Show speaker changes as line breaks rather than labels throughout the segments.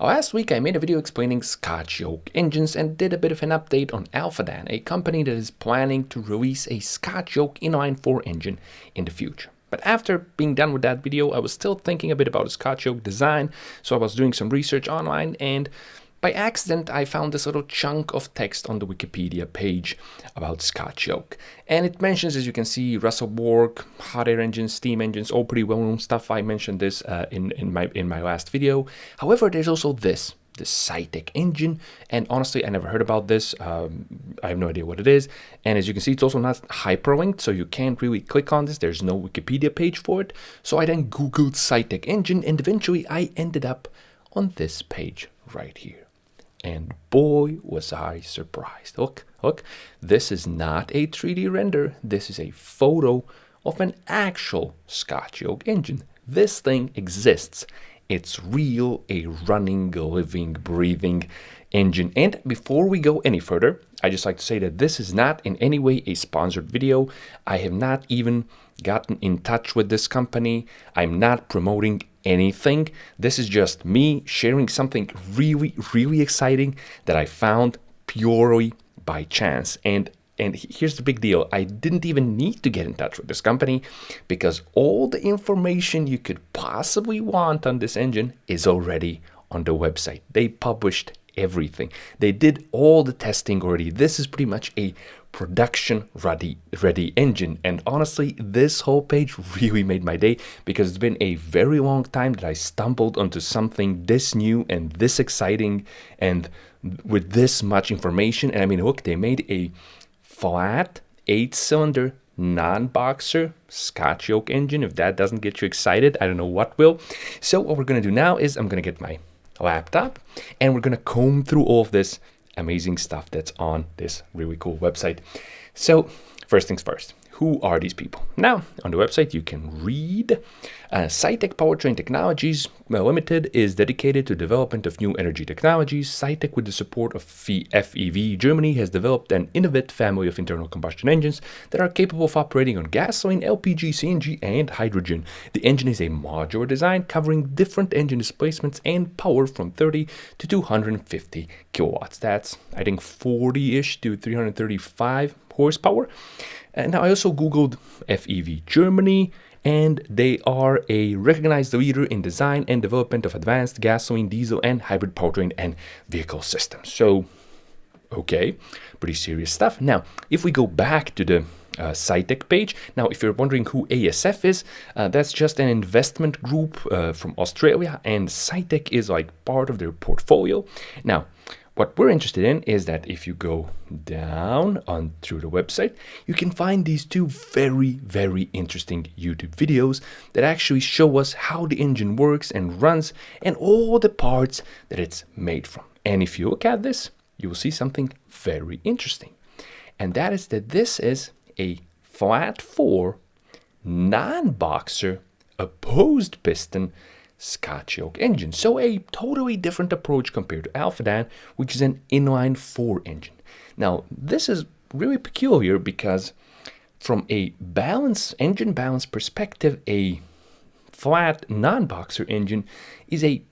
Last week I made a video explaining Scotch Yoke engines and did a bit of an update on Alfadan, a company that is planning to release a Scotch Yoke inline 4 engine in the future. But after being done with that video, I was still thinking a bit about the Scotch Yoke design, so I was doing some research online, and by accident I found this little chunk of text on the Wikipedia page about Scotch Yoke. And it mentions, as you can see, Russell Bourke, hot air engines, steam engines, all pretty well-known stuff. I mentioned this in my last video. However, there's also the sytech engine, and honestly I never heard about this. I have no idea what it is, and as you can see it's also not hyperlinked, so you can't really click on this. There's no Wikipedia page for it. So I then googled sytech engine, and eventually I ended up on this page right here. And boy was I surprised. Look, this is not a 3D render. This is a photo of an actual Scotch Yoke engine. This thing exists. It's real, a running, living, breathing engine. And before we go any further, I just like to say that this is not in any way a sponsored video. I have not even gotten in touch with this company. I'm not promoting anything. This is just me sharing something really exciting that I found purely by chance. And here's the big deal. I didn't even need to get in touch with this company because all the information you could possibly want on this engine is already on the website. They published everything. They did all the testing already. This is pretty much a production ready engine, and honestly this whole page really made my day because it's been a very long time that I stumbled onto something this new and this exciting and with this much information. And I mean, look, they made a flat 8-cylinder non-boxer Scotch Yoke engine. If that doesn't get you excited, I don't know what will. So what we're going to do now is I'm going to get my laptop and we're going to comb through all of this amazing stuff that's on this really cool website. So first things first, who are these people? Now on the website you can read sytech Powertrain Technologies Limited is dedicated to development of new energy technologies. Sytech, with the support of FEV Germany, has developed an innovative family of internal combustion engines that are capable of operating on gasoline, LPG, CNG, and hydrogen. The engine is a modular design covering different engine displacements and power from 30 to 250 kilowatts. That's, I think, 40-ish to 335 horsepower. And now I also googled FEV Germany, and they are a recognized leader in design and development of advanced gasoline, diesel, and hybrid powertrain and vehicle systems. So, okay, pretty serious stuff. Now, if we go back to the sytech page, now if you're wondering who ASF is, that's just an investment group from Australia, and sytech is like part of their portfolio. Now, what we're interested in is that if you go down on through the website, you can find these two very interesting YouTube videos that actually show us how the engine works and runs and all the parts that it's made from. And if you look at this, you will see something very interesting. And that is that this is a flat 4 non-boxer opposed piston Scotch Yoke engine. So a totally different approach compared to Alfadan, which is an inline 4 engine. Now, this is really peculiar because from a engine balance perspective, a flat non-boxer engine is a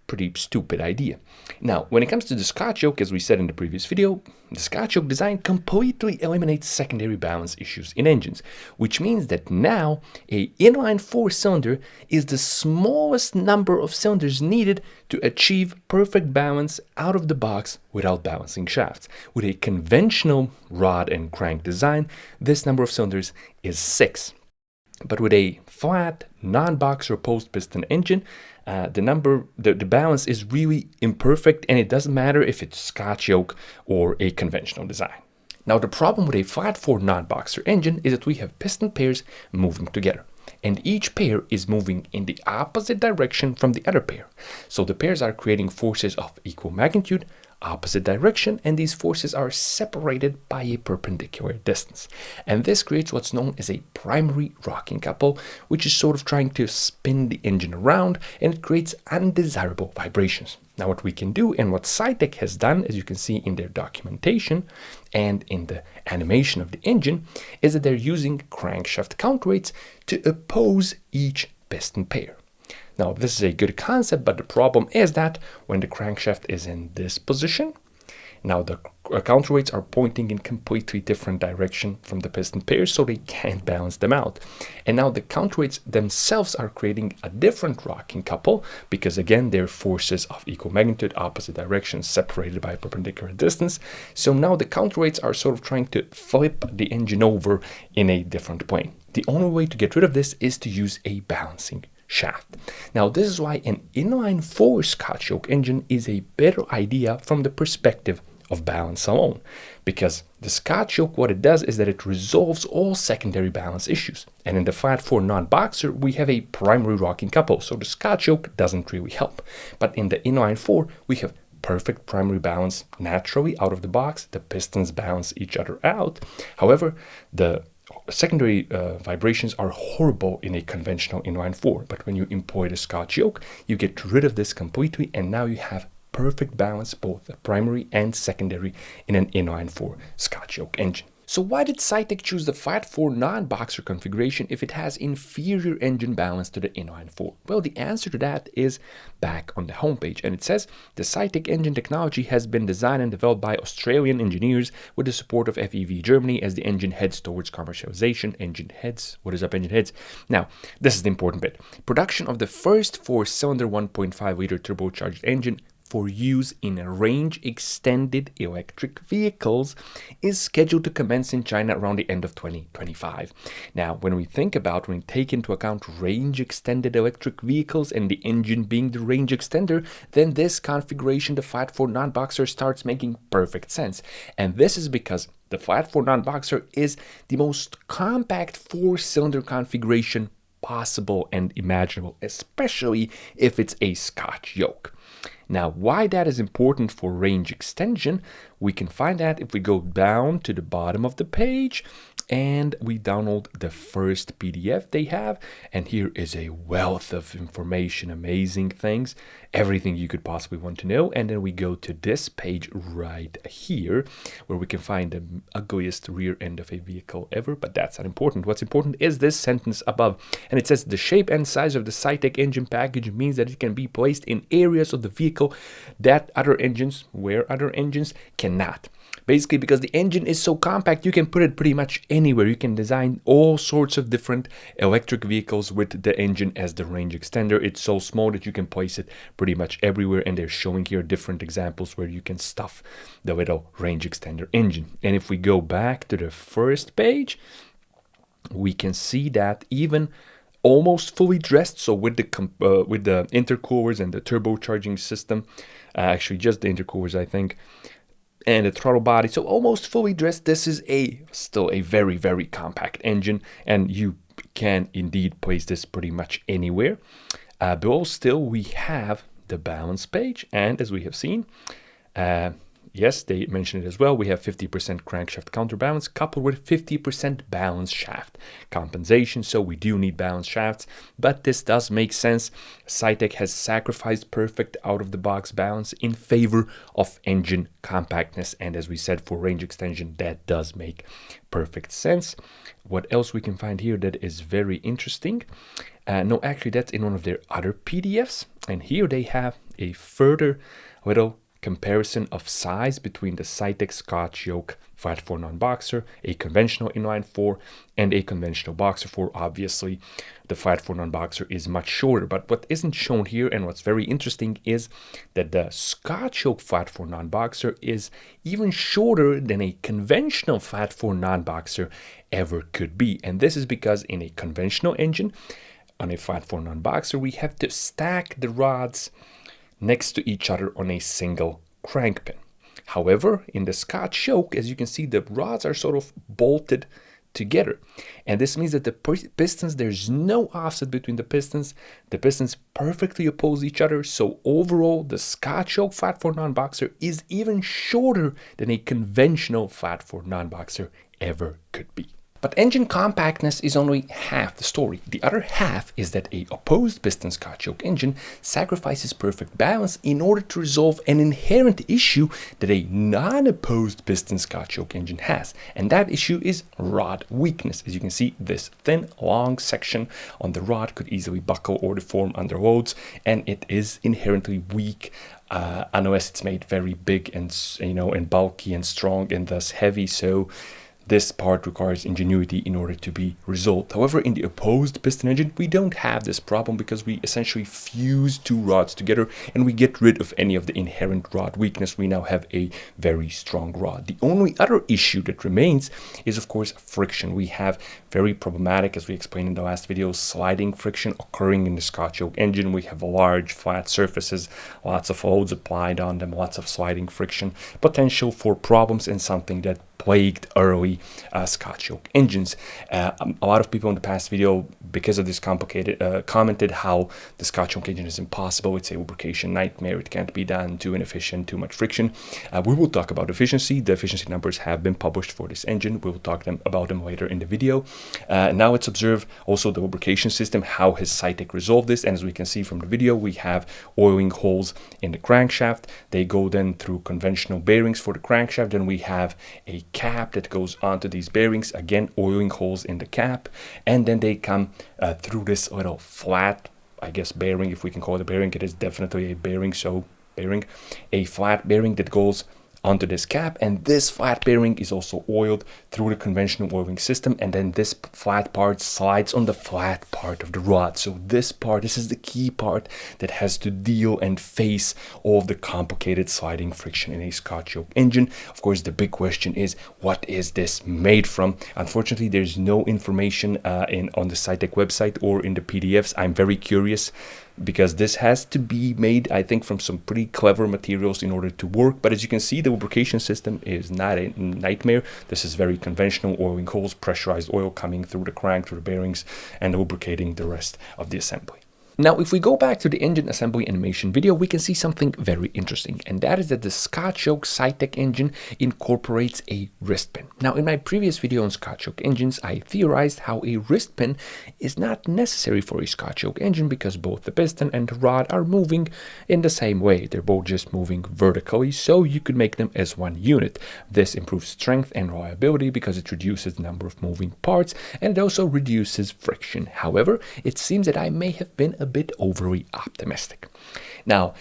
pretty stupid idea. Now, when it comes to the Scotch Yoke, as we said in the previous video, the Scotch Yoke design completely eliminates secondary balance issues in engines, which means that now a inline 4-cylinder is the smallest number of cylinders needed to achieve perfect balance out of the box without balancing shafts. With a conventional rod and crank design, this number of cylinders is 6. But with a flat, non-boxer opposed piston engine, the balance is really imperfect, and it doesn't matter if it's Scotch Yoke or a conventional design. Now, the problem with a flat 4 non-boxer engine is that we have piston pairs moving together, and each pair is moving in the opposite direction from the other pair. So the pairs are creating forces of equal magnitude, opposite direction, and these forces are separated by a perpendicular distance. And this creates what's known as a primary rocking couple, which is sort of trying to spin the engine around, and it creates undesirable vibrations. Now, what we can do, and what sytech has done, as you can see in their documentation and in the animation of the engine, is that they're using crankshaft counterweights to oppose each piston pair. Now, this is a good concept, but the problem is that when the crankshaft is in this position, now the counterweights are pointing in completely different direction from the piston pairs, so they can't balance them out. And now the counterweights themselves are creating a different rocking couple because, again, they're forces of equal magnitude, opposite directions, separated by a perpendicular distance. So now the counterweights are sort of trying to flip the engine over in a different plane. The only way to get rid of this is to use a balancing shaft. Now, this is why an inline 4 Scotch Yoke engine is a better idea from the perspective of balance alone, because the Scotch Yoke, what it does is that it resolves all secondary balance issues. And in the flat 4 non-boxer, we have a primary rocking couple, so the Scotch Yoke doesn't really help. But in the inline 4, we have perfect primary balance naturally out of the box. The pistons balance each other out. However, the secondary vibrations are horrible in a conventional inline 4. But when you employ the Scotch Yoke, you get rid of this completely, and now you have perfect balance, both the primary and secondary, in an inline 4 Scotch Yoke engine. So why did Sytech choose the flat 4 non-boxer configuration if it has inferior engine balance to the inline 4? Well, the answer to that is back on the homepage, and it says the Sytech engine technology has been designed and developed by Australian engineers with the support of FEV Germany as the engine heads towards commercialization. Engine heads, what is up, engine heads? Now, this is the important bit. Production of the first 4-cylinder 1.5-liter turbocharged engine for use in range-extended electric vehicles is scheduled to commence in China around the end of 2025. Now, when we take into account range-extended electric vehicles and the engine being the range extender, then this configuration, the flat 4 non-boxer, starts making perfect sense. And this is because the flat 4 non-boxer is the most compact 4-cylinder configuration possible and imaginable, especially if it's a Scotch Yoke. Now, why that is important for range extension, we can find that if we go down to the bottom of the page and we download the first PDF they have. And here is a wealth of information, amazing things, everything you could possibly want to know. And then we go to this page right here, where we can find the ugliest rear end of a vehicle ever, but that's not important. What's important is this sentence above. And it says the shape and size of the Sytech engine package means that it can be placed in areas of the vehicle that other engines cannot. Basically, because the engine is so compact, you can put it pretty much anywhere. You can design all sorts of different electric vehicles with the engine as the range extender. It's so small that you can place it pretty much everywhere, and they're showing here different examples where you can stuff the little range extender engine. And if we go back to the first page, we can see that even almost fully dressed, so with the intercoolers and the turbocharging system, actually just the intercoolers, I think, and the throttle body, so almost fully dressed, this is still a very, very compact engine, and you can indeed place this pretty much anywhere. Below still we have the balance page, and as we have seen, yes, they mentioned it as well, we have 50% crankshaft counterbalance coupled with 50% balance shaft compensation. So we do need balance shafts, but this does make sense. Sytech has sacrificed perfect out-of-the-box balance in favor of engine compactness. And as we said, for range extension, that does make perfect sense. What else we can find here that is very interesting? No, actually, that's in one of their other PDFs. And here they have a further little comparison of size between the Sytech Scotch Yoke flat 4 non-boxer, a conventional inline 4, and a conventional boxer 4. Obviously, the flat 4 non-boxer is much shorter, but what isn't shown here and what's very interesting is that the Scotch Yoke flat 4 non-boxer is even shorter than a conventional flat 4 non-boxer ever could be. And this is because in a conventional engine, on a flat 4 non-boxer, we have to stack the rods next to each other on a single crank pin. However, in the Scotch Yoke, as you can see, the rods are sort of bolted together. And this means that the pistons, there's no offset between the pistons. The pistons perfectly oppose each other. So overall, the Scotch Yoke flat 4 non-boxer is even shorter than a conventional flat 4 non-boxer ever could be. But engine compactness is only half the story. The other half is that a opposed piston Scotch Yoke engine sacrifices perfect balance in order to resolve an inherent issue that a non-opposed piston Scotch Yoke engine has. And that issue is rod weakness. As you can see, this thin, long section on the rod could easily buckle or deform under loads, and it is inherently weak. Unless it's made very big and and bulky and strong and thus heavy. So this part requires ingenuity in order to be resolved. However, in the opposed piston engine, we don't have this problem because we essentially fuse two rods together and we get rid of any of the inherent rod weakness. We now have a very strong rod. The only other issue that remains is, of course, friction. We have very problematic, as we explained in the last video, sliding friction occurring in the Scotch Yoke engine. We have large flat surfaces, lots of loads applied on them, lots of sliding friction, potential for problems, and something that plagued early Scotch Yoke engines. A lot of people in the past video, because of this complicated, commented how the Scotch Yoke engine is impossible. It's a lubrication nightmare. It can't be done. Too inefficient. Too much friction. We will talk about efficiency. The efficiency numbers have been published for this engine. We will talk about them later in the video. Now let's observe also the lubrication system. How has sytech resolved this? And as we can see from the video, we have oiling holes in the crankshaft. They go then through conventional bearings for the crankshaft. Then we have a cap that goes onto these bearings, again oiling holes in the cap, and then they come through this little flat, I guess, bearing, if we can call it a bearing. It is definitely a bearing, so bearing, a flat bearing that goes onto this cap, and this flat bearing is also oiled through the conventional oiling system, and then this flat part slides on the flat part of the rod. So this is the key part that has to deal and face all of the complicated sliding friction in a Scotch Yoke engine. Of course, the big question is, what is this made from? Unfortunately, there's no information on the sytech website or in the PDFs. I'm very curious, because this has to be made, I think, from some pretty clever materials in order to work. But as you can see, the lubrication system is not a nightmare. This is very conventional oiling holes, pressurized oil coming through the crank, through the bearings, and lubricating the rest of the assembly. Now, if we go back to the engine assembly animation video, we can see something very interesting, and that is that the Scotch Yoke sytech engine incorporates a wrist pin. Now, in my previous video on Scotch Yoke engines, I theorized how a wrist pin is not necessary for a Scotch Yoke engine because both the piston and the rod are moving in the same way. They're both just moving vertically, so you could make them as one unit. This improves strength and reliability because it reduces the number of moving parts, and it also reduces friction. However, it seems that I may have been a bit overly optimistic. Now,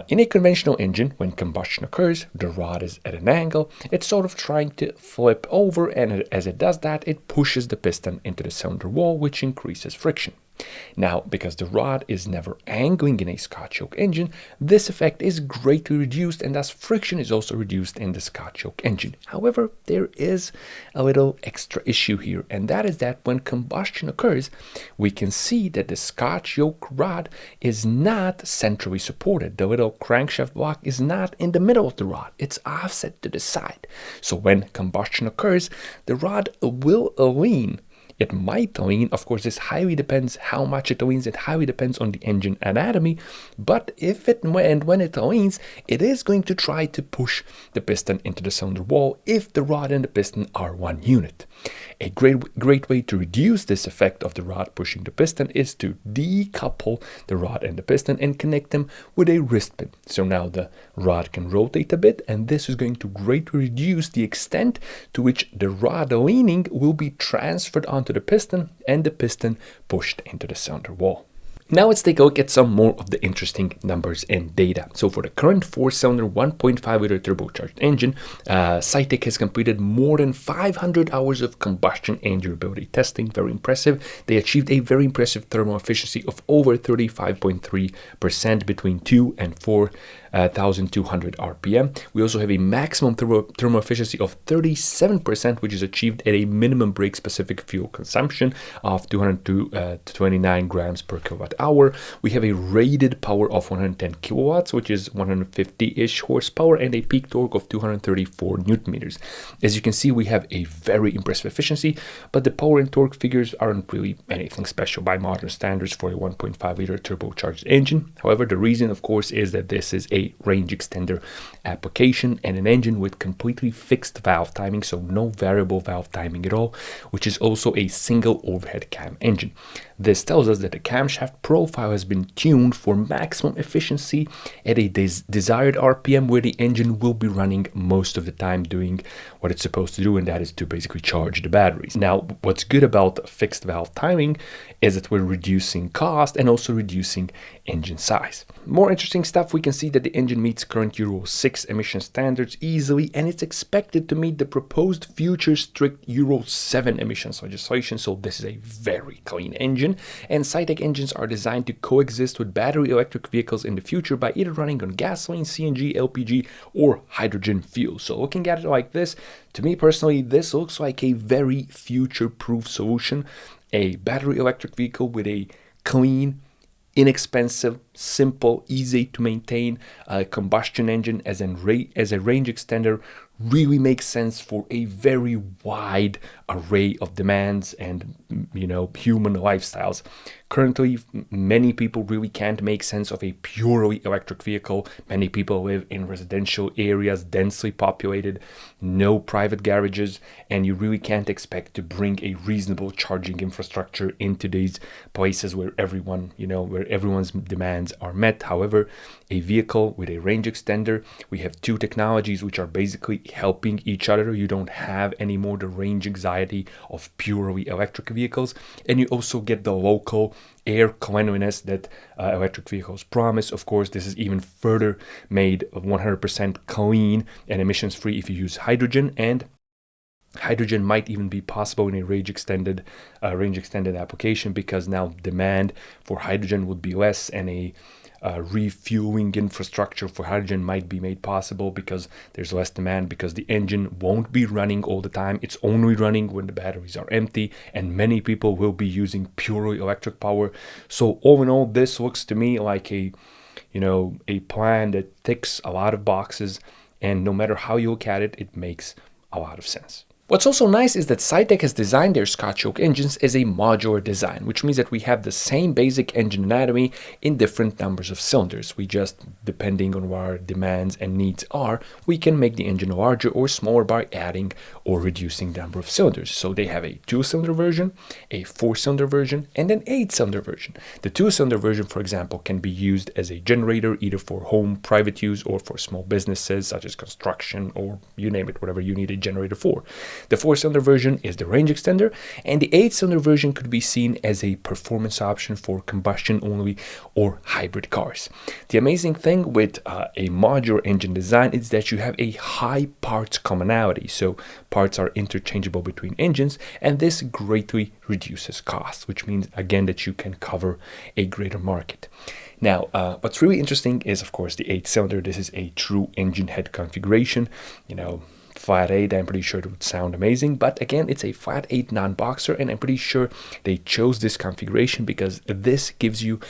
in a conventional engine, when combustion occurs, the rod is at an angle. It's sort of trying to flip over, and as it does that, it pushes the piston into the cylinder wall, which increases friction. Now, because the rod is never angling in a Scotch Yoke engine, this effect is greatly reduced, and thus friction is also reduced in the Scotch Yoke engine. However, there is a little extra issue here, and that is that when combustion occurs, we can see that the Scotch Yoke rod is not centrally supported. The little crankshaft block is not in the middle of the rod. It's offset to the side. So when combustion occurs, the rod will lean. It might lean. Of course, this highly depends how much it leans. It highly depends on the engine anatomy. But if it and when it leans, it is going to try to push the piston into the cylinder wall if the rod and the piston are one unit. A great way to reduce this effect of the rod pushing the piston is to decouple the rod and the piston and connect them with a wrist pin. So now the rod can rotate a bit, and this is going to greatly reduce the extent to which the rod leaning will be transferred onto the piston and the piston pushed into the cylinder wall. Now let's take a look at some more of the interesting numbers and data. So for the current 4-cylinder 1.5 liter turbocharged engine, sytech has completed more than 500 hours of combustion and durability testing. Very impressive. They achieved a very impressive thermal efficiency of over 35.3% between 2 and 4,200 RPM. We also have a maximum thermal efficiency of 37%, which is achieved at a minimum brake specific fuel consumption of 202 to 29 grams per kilowatt hour. We have a rated power of 110 kilowatts, which is 150-ish horsepower, and a peak torque of 234 newton meters. As you can see, we have a very impressive efficiency, but the power and torque figures aren't really anything special by modern standards for a 1.5 liter turbocharged engine. However, the reason, of course, is that this is a a range extender application and an engine with completely fixed valve timing, so no variable valve timing at all, which is also a single overhead cam engine. This tells us that the camshaft profile has been tuned for maximum efficiency at a desired RPM, where the engine will be running most of the time doing what it's supposed to do, and that is to basically charge the batteries. Now, what's good about fixed valve timing is that we're reducing cost and also reducing engine size. More interesting stuff, we can see that the engine meets current Euro 6 emission standards easily, and it's expected to meet the proposed future strict Euro 7 emissions legislation, so this is a very clean engine. And sytech engines are designed to coexist with battery electric vehicles in the future by either running on gasoline, CNG, LPG, or hydrogen fuel. So looking at it like this, to me personally, this looks like a very future-proof solution. A battery electric vehicle with a clean, inexpensive, simple, easy to maintain combustion engine as a range extender really makes sense for a very wide array of demands and, human lifestyles. Currently, many people really can't make sense of a purely electric vehicle. Many people live in residential areas, densely populated, no private garages, and you really can't expect to bring a reasonable charging infrastructure into these places where everyone's demands are met. However, a vehicle with a range extender, we have two technologies which are basically helping each other. You don't have anymore the range anxiety of purely electric vehicles, and you also get the local air cleanliness that electric vehicles promise. Of course, this is even further made 100% clean and emissions free if you use hydrogen, and hydrogen might even be possible in a range extended application, because now demand for hydrogen would be less, and a refueling infrastructure for hydrogen might be made possible because there's less demand, because the engine won't be running all the time. It's only running when the batteries are empty, and many people will be using purely electric power. So all in all, this looks to me like a plan that ticks a lot of boxes, and no matter how you look at it, it makes a lot of sense. What's also nice is that sytech has designed their Scotch Yoke engines as a modular design, which means that we have the same basic engine anatomy in different numbers of cylinders. We just, depending on what our demands and needs are, we can make the engine larger or smaller by adding or reducing the number of cylinders. So they have a 2-cylinder version, a 4-cylinder version, and an 8-cylinder version. The 2-cylinder version, for example, can be used as a generator either for home private use or for small businesses such as construction, or you name it, whatever you need a generator for. The 4-cylinder version is the range extender, and the 8-cylinder version could be seen as a performance option for combustion only or hybrid cars. The amazing thing with a modular engine design is that you have a high parts commonality, so parts are interchangeable between engines, and this greatly reduces costs, which means again that you can cover a greater market. Now, what's really interesting is, of course, the 8-cylinder. This is a true engine head configuration. Flat 8, I'm pretty sure it would sound amazing, but again, it's a flat 8 non-boxer, and I'm pretty sure they chose this configuration because this gives you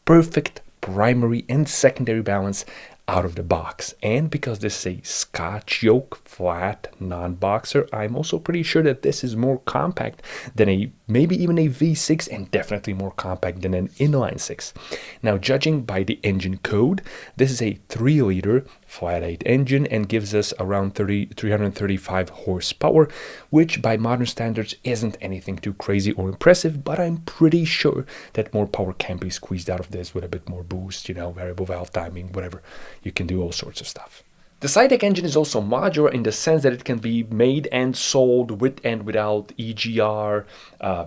perfect primary and secondary balance out of the box. And because this is a Scotch Yoke flat non-boxer, I'm also pretty sure that this is more compact than maybe even a V6, and definitely more compact than an inline 6. Now, judging by the engine code, this is a 3-liter flat 8 engine and gives us around 335 horsepower, which by modern standards isn't anything too crazy or impressive, but I'm pretty sure that more power can be squeezed out of this with a bit more boost, variable valve timing, whatever. You can do all sorts of stuff. The sytech engine is also modular in the sense that it can be made and sold with and without EGR,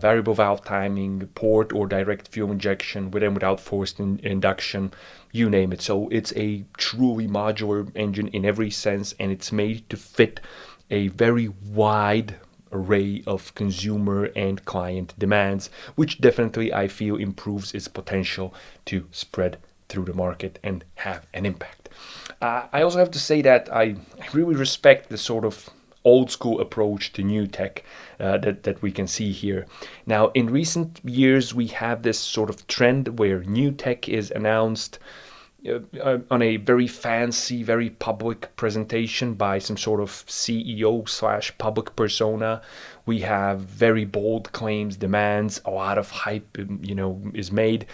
variable valve timing, port or direct fuel injection, with and without forced induction, you name it. So it's a truly modular engine in every sense, and it's made to fit a very wide array of consumer and client demands, which definitely I feel improves its potential to spread through the market and have an impact. I also have to say that I really respect the sort of old school approach to new tech that we can see here. Now, in recent years, we have this sort of trend where new tech is announced on a very fancy, very public presentation by some sort of CEO/public persona. We have very bold claims, demands, a lot of hype, is made.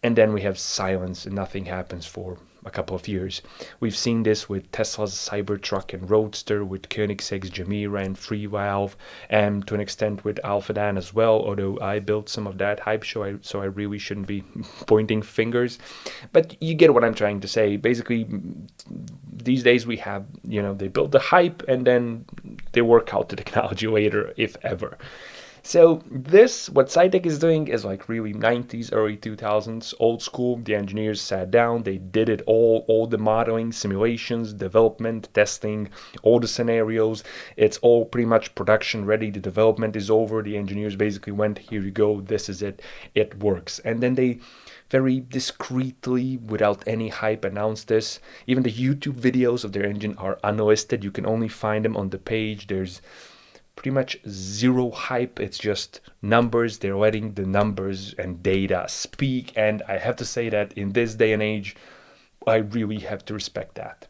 And then we have silence and nothing happens for a couple of years. We've seen this with Tesla's Cybertruck and Roadster, with Koenigsegg's Gemira and Free Valve, and to an extent with Alfadan as well, although I built some of that hype show, so I really shouldn't be pointing fingers. But you get what I'm trying to say. Basically, these days we have, they build the hype and then they work out the technology later, if ever. So this, what sytech is doing, is like really 90s, early 2000s, old school. The engineers sat down, they did it all the modeling, simulations, development, testing, all the scenarios. It's all pretty much production ready. The development is over. The engineers basically went, here you go, this is it, it works. And then they very discreetly, without any hype, announced this. Even the YouTube videos of their engine are unlisted. You can only find them on the page. There's pretty much zero hype. It's just numbers. They're letting the numbers and data speak, and I have to say that in this day and age, I really have to respect that.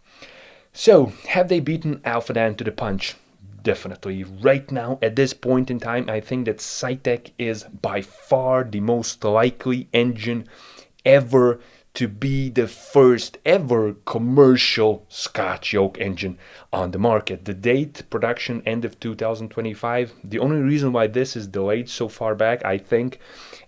So, have they beaten Alfadan to the punch? Definitely. Right now, at this point in time, I think that sytech is by far the most likely engine ever to be the first ever commercial Scotch Yoke engine on the market. The date, production, end of 2025. The only reason why this is delayed so far back, I think,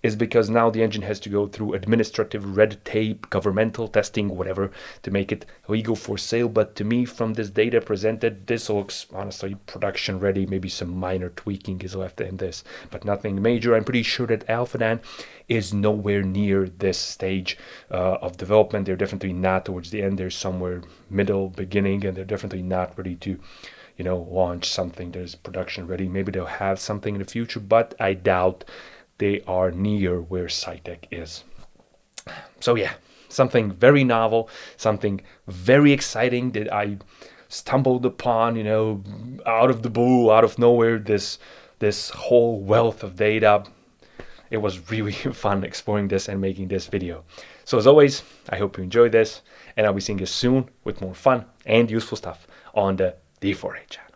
is because now the engine has to go through administrative red tape, governmental testing, whatever, to make it legal for sale. But to me, from this data presented, this looks honestly production ready. Maybe some minor tweaking is left in this, but nothing major. I'm pretty sure that Alfadan is nowhere near this stage of development. They're definitely not towards the end. They're somewhere middle, beginning, and they're definitely not ready to, launch something that is production ready. Maybe they'll have something in the future, but I doubt they are near where sytech is. So yeah, something very novel, something very exciting that I stumbled upon, out of the blue, out of nowhere, this whole wealth of data. It was really fun exploring this and making this video. So as always, I hope you enjoyed this, and I'll be seeing you soon with more fun and useful stuff on the D4A channel.